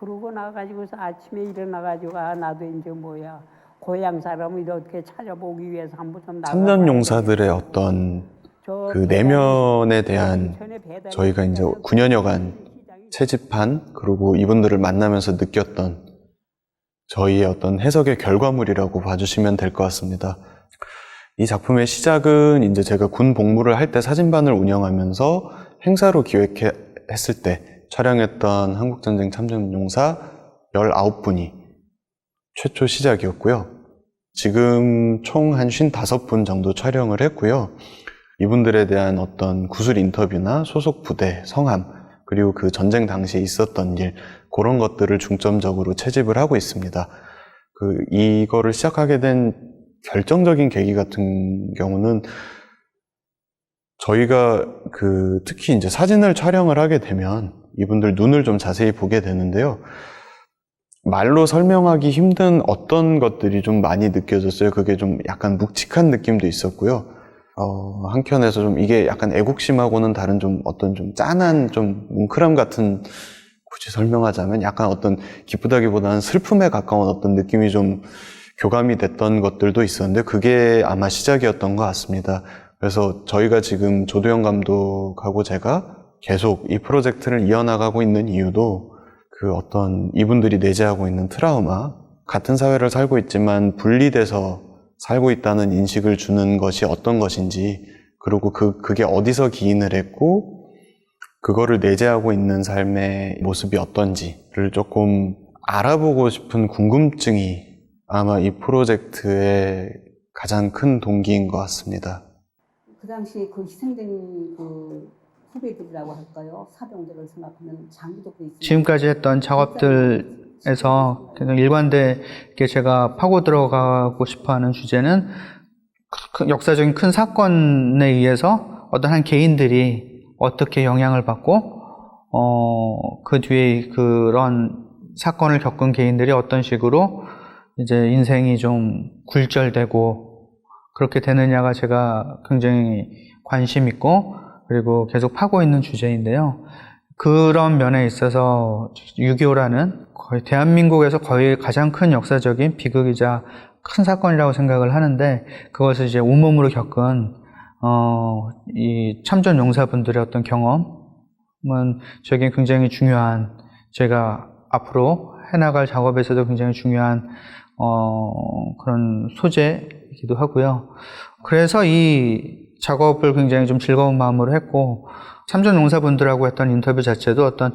그러고 나가지고서 아침에 일어나가지고 아 나도 이제 뭐야 고향 사람을 어떻게 찾아보기 위해서 한번 좀 나가. 참전용사들의 어떤 그 내면에 대한 저희가 이제 9년여간 채집한, 그리고 이분들을 만나면서 느꼈던 저희의 어떤 해석의 결과물이라고 봐주시면 될 것 같습니다. 이 작품의 시작은 이제 제가 군 복무를 할 때 사진반을 운영하면서 행사로 기획했을 때 촬영했던 한국전쟁 참전용사 19분이 최초 시작이었고요. 지금 총 한 55분 정도 촬영을 했고요. 이분들에 대한 어떤 구술 인터뷰나 소속 부대, 성함, 그리고 그 전쟁 당시에 있었던 일, 그런 것들을 중점적으로 채집을 하고 있습니다. 이거를 시작하게 된 결정적인 계기 같은 경우는 저희가 특히 이제 사진을 촬영을 하게 되면 이분들 눈을 좀 자세히 보게 되는데요. 말로 설명하기 힘든 어떤 것들이 좀 많이 느껴졌어요. 그게 좀 약간 묵직한 느낌도 있었고요. 한켠에서 좀 이게 약간 애국심하고는 다른 좀 어떤 좀 짠한 좀 뭉클함 같은, 굳이 설명하자면 약간 어떤 기쁘다기보다는 슬픔에 가까운 어떤 느낌이 좀 교감이 됐던 것들도 있었는데, 그게 아마 시작이었던 것 같습니다. 그래서 저희가 지금 조도영 감독하고 제가 계속 이 프로젝트를 이어나가고 있는 이유도 그 어떤 이분들이 내재하고 있는 트라우마, 같은 사회를 살고 있지만 분리돼서 살고 있다는 인식을 주는 것이 어떤 것인지, 그리고 그게 어디서 기인을 했고 그거를 내재하고 있는 삶의 모습이 어떤지를 조금 알아보고 싶은 궁금증이 아마 이 프로젝트의 가장 큰 동기인 것 같습니다. 그 당시 그 희생된 그 후배들이라고 할까요? 사병들을 생각하면 장기도 있습니다. 지금까지 했던 작업들에서 일관되게 제가 파고 들어가고 싶어하는 주제는 역사적인 큰 사건에 의해서 어떤 한 개인들이 어떻게 영향을 받고 그 뒤에 그런 사건을 겪은 개인들이 어떤 식으로 이제 인생이 좀 굴절되고 그렇게 되느냐가 제가 굉장히 관심 있고 그리고 계속 파고 있는 주제인데요. 그런 면에 있어서 6.25라는 거의 대한민국에서 거의 가장 큰 역사적인 비극이자 큰 사건이라고 생각을 하는데, 그것을 이제 온몸으로 겪은 이 참전 용사분들의 어떤 경험은 저에게 굉장히 중요한, 제가 앞으로 해나갈 작업에서도 굉장히 중요한 그런 소재이기도 하고요. 그래서 이 작업을 굉장히 좀 즐거운 마음으로 했고, 참전 용사분들하고 했던 인터뷰 자체도 어떤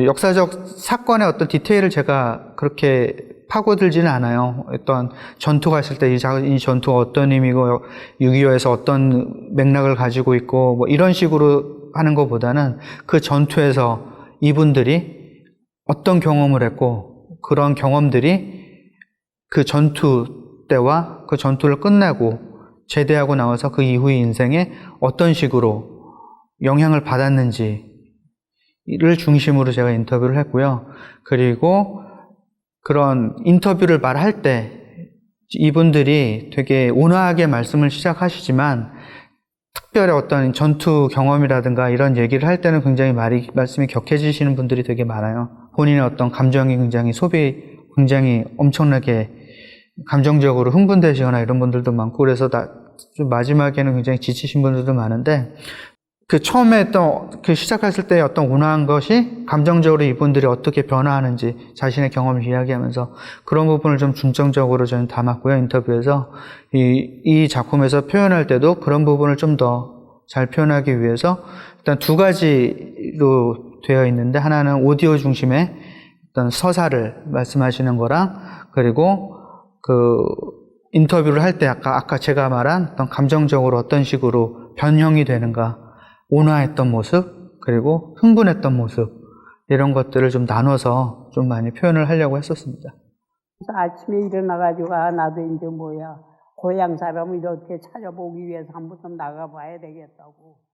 역사적 사건의 어떤 디테일을 제가 그렇게 파고들지는 않아요. 어떤 전투가 있을 때 이 전투가 어떤 의미고 6.25에서 어떤 맥락을 가지고 있고 뭐 이런 식으로 하는 것보다는 그 전투에서 이분들이 어떤 경험을 했고 그런 경험들이 그 전투 때와 그 전투를 끝내고 제대하고 나와서 그 이후의 인생에 어떤 식으로 영향을 받았는지를 중심으로 제가 인터뷰를 했고요. 그리고 그런 인터뷰를 말할 때 이분들이 되게 온화하게 말씀을 시작하시지만 특별히 어떤 전투 경험이라든가 이런 얘기를 할 때는 굉장히 말씀이 격해지시는 분들이 되게 많아요. 본인의 어떤 감정이 굉장히 엄청나게 감정적으로 흥분되시거나 이런 분들도 많고, 그래서 좀 마지막에는 굉장히 지치신 분들도 많은데, 그 처음에 했던 그 시작했을 때 어떤 온화한 것이 감정적으로 이분들이 어떻게 변화하는지 자신의 경험을 이야기하면서 그런 부분을 좀 중점적으로 저는 담았고요. 인터뷰에서 이 작품에서 표현할 때도 그런 부분을 좀 더 잘 표현하기 위해서 일단 두 가지로 되어 있는데, 하나는 오디오 중심의 어떤 서사를 말씀하시는 거랑, 그리고 그 인터뷰를 할 때 아까 제가 말한 어떤 감정적으로 어떤 식으로 변형이 되는가, 온화했던 모습, 그리고 흥분했던 모습, 이런 것들을 좀 나눠서 좀 많이 표현을 하려고 했었습니다. 그래서 아침에 일어나가지고 아 나도 이제 뭐야 고향 사람을 이렇게 찾아보기 위해서 한번 좀 나가봐야 되겠다고.